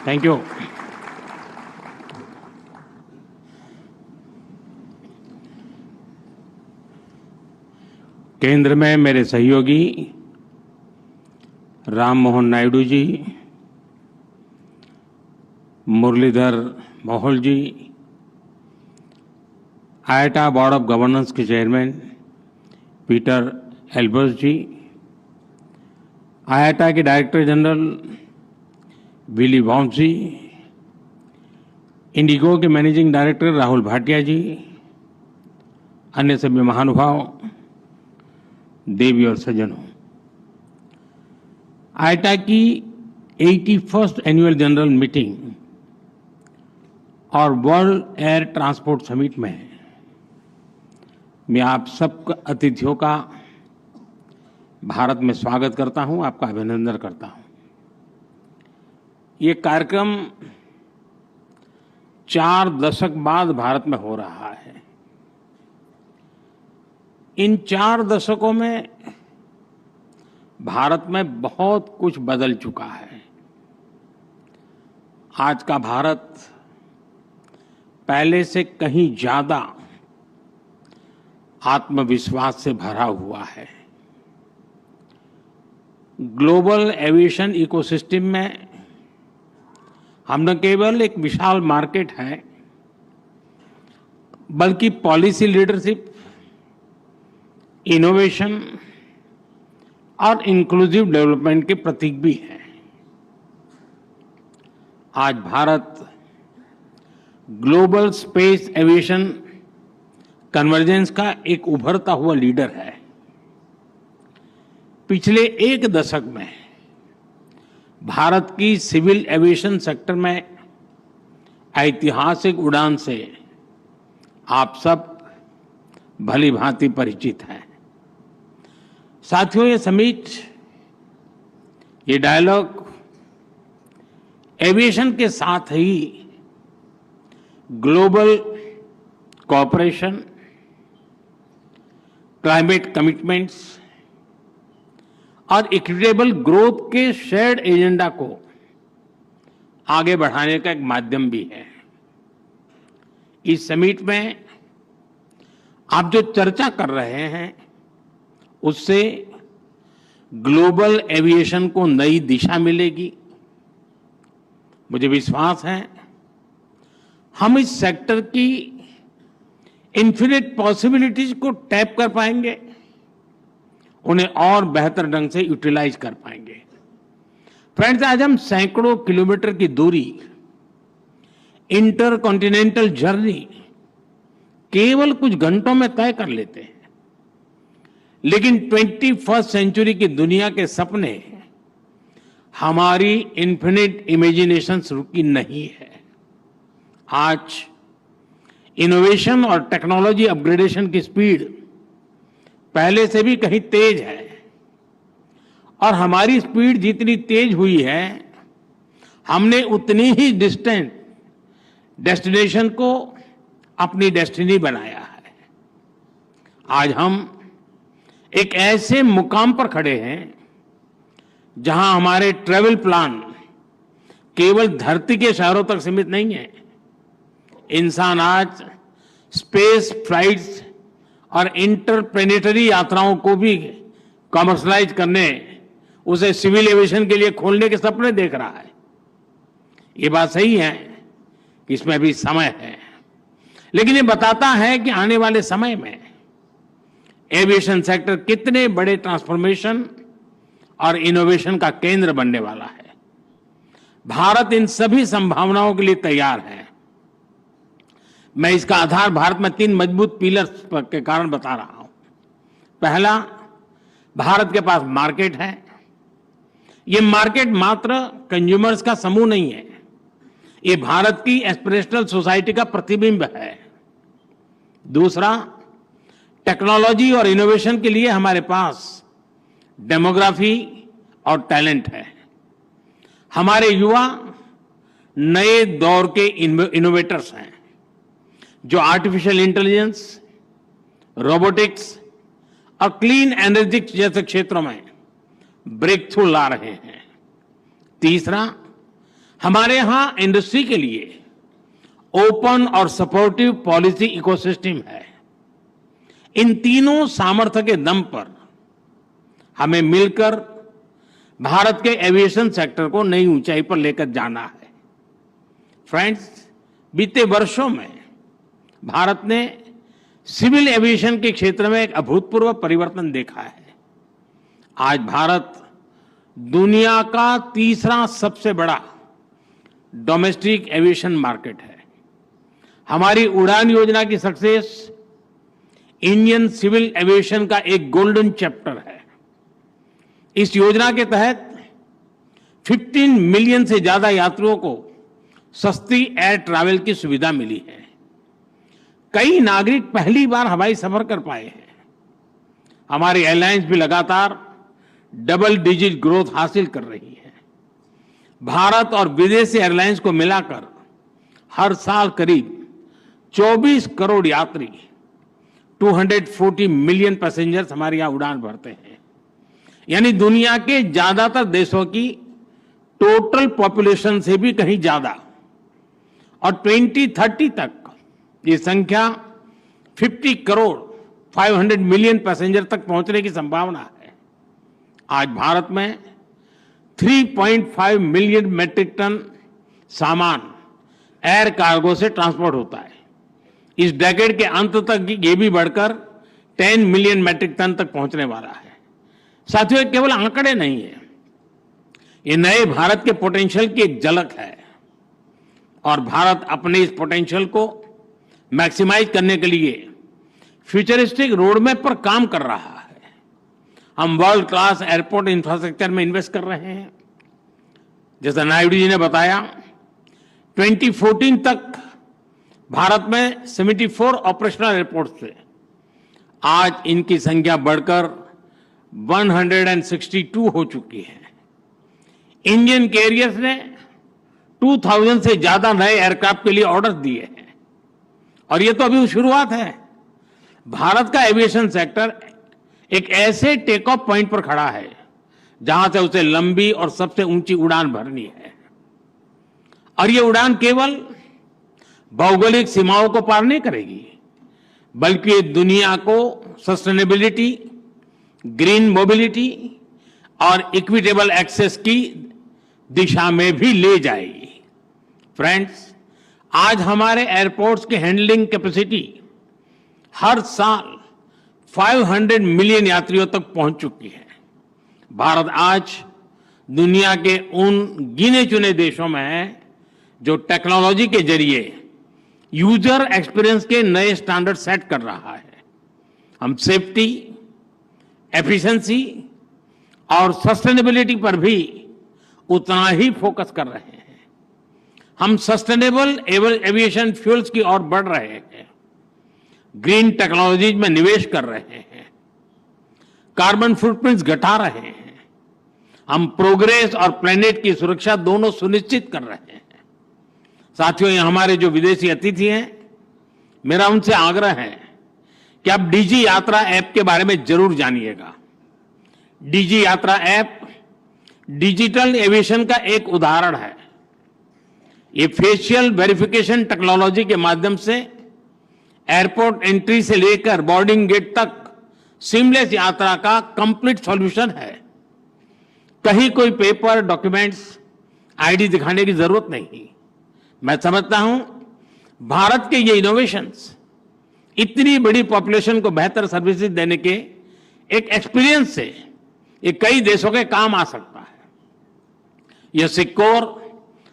Thank you. केंद्र में मेरे सहयोगी राम मोहन नायडू जी, मुरलीधर मोहोल जी, आईआईटी बोर्ड ऑफ गवर्नेंस के चेयरमैन पीटर एल्बर्स जी, आईआईटी के डायरेक्टर जनरल विली वॉन्स जी, इंडिगो के मैनेजिंग डायरेक्टर राहुल भाटिया जी, अन्य सभी महानुभाव, देवी और सज्जनों, आईआईटी की 81st एनुअल जनरल मीटिंग और वर्ल्ड एयर ट्रांसपोर्ट समिट में मैं आप सब अतिथियों का भारत में स्वागत करता हूं, आपका अभिनंदन करता हूं। ये कार्यक्रम 4 दशक बाद भारत में हो रहा है। इन 4 दशकों में भारत में बहुत कुछ बदल चुका है। आज का भारत पहले से कहीं ज्यादा आत्मविश्वास से भरा हुआ है। ग्लोबल एविएशन इकोसिस्टम में हम न केवल एक विशाल मार्केट है, बल्कि पॉलिसी लीडरशिप, इनोवेशन और इंक्लूसिव डेवलपमेंट के प्रतीक भी है। आज Bharat global space aviation convergence का एक उभरता हुआ लीडर है। पिछले 1 दशक में भारत की सिविल एविएशन सेक्टर में ऐतिहासिक उड़ान से आप सब भली भांति परिचित हैं। साथियों, ये समिट, ये डायलॉग एविएशन के साथ ही ग्लोबल कोऑपरेशन, क्लाइमेट कमिटमेंट्स और इक्विटेबल ग्रोथ के शेयर्ड एजेंडा को आगे बढ़ाने का एक माध्यम भी है। इस समिट में आप जो चर्चा कर रहे हैं, उससे ग्लोबल एविएशन को नई दिशा मिलेगी। मुझे विश्वास है हम इस सेक्टर की इन्फिनिट पॉसिबिलिटीज को टैप कर पाएंगे, उन्हें और बेहतर ढंग से यूटिलाइज कर पाएंगे। फ्रेंड्स, आज हम सैकड़ों किलोमीटर की दूरी, इंटरकॉन्टिनेंटल जर्नी केवल कुछ घंटों में तय कर लेते हैं, लेकिन 21st सेंचुरी की दुनिया के सपने हमारी इन्फिनिट इमेजिनेशन रुकी नहीं है। आज इनोवेशन और टेक्नोलॉजी अपग्रेडेशन की स्पीड पहले से भी कहीं तेज है, और हमारी स्पीड जितनी तेज हुई है, हमने उतनी ही डिस्टेंट डेस्टिनेशन को अपनी डेस्टिनी बनाया है। आज हम एक ऐसे मुकाम पर खड़े हैं जहां हमारे ट्रैवल प्लान केवल धरती के शहरों तक सीमित नहीं है। इंसान आज स्पेस फ्लाइट्स और इंटरप्लेनेटरी यात्राओं को भी कमर्शलाइज करने, उसे सिविल एविएशन के लिए खोलने के सपने देख रहा है। ये बात सही है कि इसमें अभी समय है, लेकिन ये बताता है कि आने वाले समय में एविएशन सेक्टर कितने बड़े ट्रांसफॉर्मेशन और इनोवेशन का केंद्र बनने वाला है। भारत इन सभी संभावनाओं के लिए तैयार है। मैं इसका आधार भारत में 3 मजबूत पिलर्स के कारण बता रहा हूं। पहला, भारत के पास मार्केट है। ये मार्केट मात्र कंज्यूमर्स का समूह नहीं है, ये भारत की एस्पिरेशनल सोसाइटी का प्रतिबिंब है। दूसरा, टेक्नोलॉजी और इनोवेशन के लिए हमारे पास डेमोग्राफी और टैलेंट है। हमारे युवा नए दौर के इनोवेटर्स हैं, जो आर्टिफिशियल इंटेलिजेंस, रोबोटिक्स और क्लीन एनर्जी जैसे क्षेत्रों में ब्रेक थ्रू ला रहे हैं। तीसरा, हमारे यहां इंडस्ट्री के लिए ओपन और सपोर्टिव पॉलिसी इकोसिस्टम है। इन तीनों सामर्थ्य के दम पर हमें मिलकर भारत के एविएशन सेक्टर को नई ऊंचाई पर लेकर जाना है। फ्रेंड्स, बीते वर्षों में भारत ने सिविल एविएशन के क्षेत्र में एक अभूतपूर्व परिवर्तन देखा है। आज भारत दुनिया का तीसरा सबसे बड़ा डोमेस्टिक एविएशन मार्केट है। हमारी उड़ान योजना की सक्सेस इंडियन सिविल एविएशन का एक गोल्डन चैप्टर है। इस योजना के तहत 15 मिलियन से ज्यादा यात्रियों को सस्ती एयर ट्रैवल की सुविधा मिली है। कई नागरिक पहली बार हवाई सफर कर पाए हैं। हमारी एयरलाइंस भी लगातार डबल डिजिट ग्रोथ हासिल कर रही है। भारत और विदेशी एयरलाइंस को मिलाकर हर साल करीब 24 करोड़ यात्री 240 मिलियन पैसेंजर्स हमारे यहां उड़ान भरते हैं। यानी दुनिया के ज्यादातर देशों की टोटल पॉपुलेशन से भी कहीं ज्यादा। और 2030 तक ये संख्या 50 करोड़ 500 मिलियन पैसेंजर तक पहुंचने की संभावना है। आज भारत में 3.5 मिलियन मैट्रिक टन सामान एयर कार्गो से ट्रांसपोर्ट होता है। इस डेकेड के अंत तक ये भी बढ़कर 10 मिलियन मैट्रिक टन तक पहुंचने वाला है। साथियों, केवल आंकड़े नहीं है, ये नए भारत के पोटेंशियल की एक झलक है और भारत अपने इस पोटेंशियल को मैक्सिमाइज करने के लिए फ्यूचरिस्टिक रोडमैप पर काम कर रहा है। हम वर्ल्ड क्लास एयरपोर्ट इंफ्रास्ट्रक्चर में इन्वेस्ट कर रहे हैं। जैसा नायडू जी ने बताया, 2014 तक भारत में 74 ऑपरेशनल एयरपोर्ट थे। आज इनकी संख्या बढ़कर 162 हो चुकी है। इंडियन कैरियर्स ने 2000 से ज्यादा नए एयरक्राफ्ट के लिए ऑर्डर दिए हैं और ये तो अभी शुरुआत है। भारत का एविएशन सेक्टर एक ऐसे टेक ऑफ पॉइंट पर खड़ा है जहां से उसे लंबी और सबसे ऊंची उड़ान भरनी है। और ये उड़ान केवल भौगोलिक सीमाओं को पार नहीं करेगी, बल्कि दुनिया को सस्टेनेबिलिटी, ग्रीन मोबिलिटी और इक्विटेबल एक्सेस की दिशा में भी ले जाएगी। फ्रेंड्स, आज हमारे एयरपोर्ट्स की हैंडलिंग कैपेसिटी हर साल 500 मिलियन यात्रियों तक पहुंच चुकी है। भारत आज दुनिया के उन गिने चुने देशों में है जो टेक्नोलॉजी के जरिए यूजर एक्सपीरियंस के नए स्टैंडर्ड सेट कर रहा है। हम सेफ्टी, एफिशिएंसी और सस्टेनेबिलिटी पर भी उतना ही फोकस कर रहे हैं। हम सस्टेनेबल एविएशन फ्यूल्स की ओर बढ़ रहे हैं, ग्रीन टेक्नोलॉजीज में निवेश कर रहे हैं, कार्बन फुटप्रिंट्स घटा रहे हैं। हम प्रोग्रेस और प्लेनेट की सुरक्षा दोनों सुनिश्चित कर रहे हैं। साथियों, ये हमारे जो विदेशी अतिथि हैं, मेरा उनसे आग्रह है कि आप डीजी यात्रा ऐप के बारे में जरूर जानिएगा। डीजी यात्रा ऐप डिजिटल एविएशन का एक उदाहरण है। ये फेशियल वेरिफिकेशन टेक्नोलॉजी के माध्यम से एयरपोर्ट एंट्री से लेकर बोर्डिंग गेट तक सीमलेस यात्रा का कंप्लीट सॉल्यूशन है। कहीं कोई पेपर, डॉक्यूमेंट्स, आईडी दिखाने की जरूरत नहीं। मैं समझता हूं भारत के ये इनोवेशंस इतनी बड़ी पॉपुलेशन को बेहतर सर्विसेज देने के एक एक्सपीरियंस से ये कई देशों के काम आ सकता है। यह सिक्योर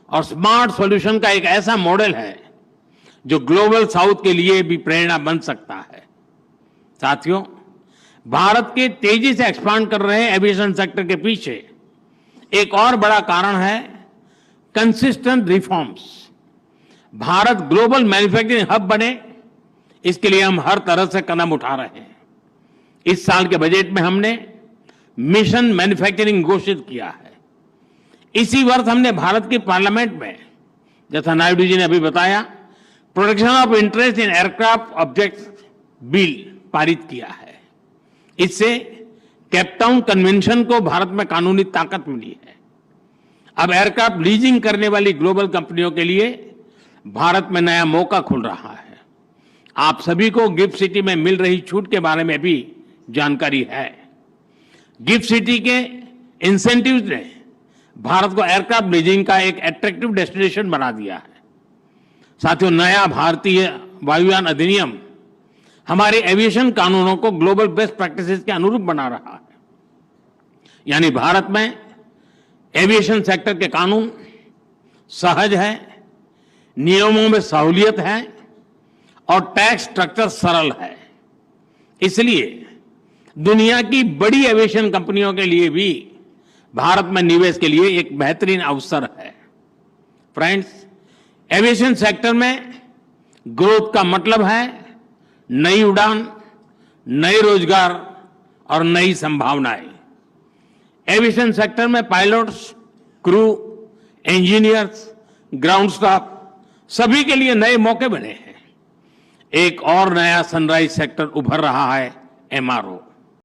और स्मार्ट सॉल्यूशन का एक ऐसा मॉडल है जो ग्लोबल साउथ के लिए भी प्रेरणा बन सकता है। साथियों, भारत के तेजी से एक्सपांड कर रहे एविएशन सेक्टर के पीछे एक और बड़ा कारण है consistent reforms. Bharat global manufacturing hub बने, इसके लिए हम हर तरह से कदम उठा रहे हैं। इस साल के बजट में हमने मिशन मैन्युफैक्चरिंग घोषित किया है। इसी वर्ष हमने भारत की पार्लियामेंट में, जैसा नायडू जी ने अभी बताया, protection of interest in aircraft objects bill पारित किया है। इससे केप टाउन कन्वेंशन को भारत में कानूनी ताकत मिली है। अब एयरक्राफ्ट लीजिंग करने वाली ग्लोबल कंपनियों के लिए भारत में नया मौका खुल रहा है। आप सभी को गिफ्ट सिटी में मिल रही छूट के बारे में भी जानकारी है। गिफ्ट सिटी के इंसेंटिव्स ने भारत को एयरक्राफ्ट लीजिंग का एक अट्रैक्टिव डेस्टिनेशन बना दिया है। साथियों, नया भारतीय वायुयान अधिनियम हमारे एविएशन कानूनों को ग्लोबल बेस्ट प्रैक्टिसेस के अनुरूप बना रहा है। यानी भारत में एविएशन सेक्टर के कानून सहज है, नियमों में सहूलियत है और टैक्स स्ट्रक्चर सरल है। इसलिए दुनिया की बड़ी एविएशन कंपनियों के लिए भी भारत में निवेश के लिए एक बेहतरीन अवसर है। फ्रेंड्स, एविएशन सेक्टर में ग्रोथ का मतलब है नई उड़ान, नए रोजगार और नई संभावनाएं। एविएशन सेक्टर में pilots, crew, engineers, ground staff सभी के लिए नए मौके बने हैं। एक और नया सनराइज सेक्टर उभर रहा है, एमआरओ।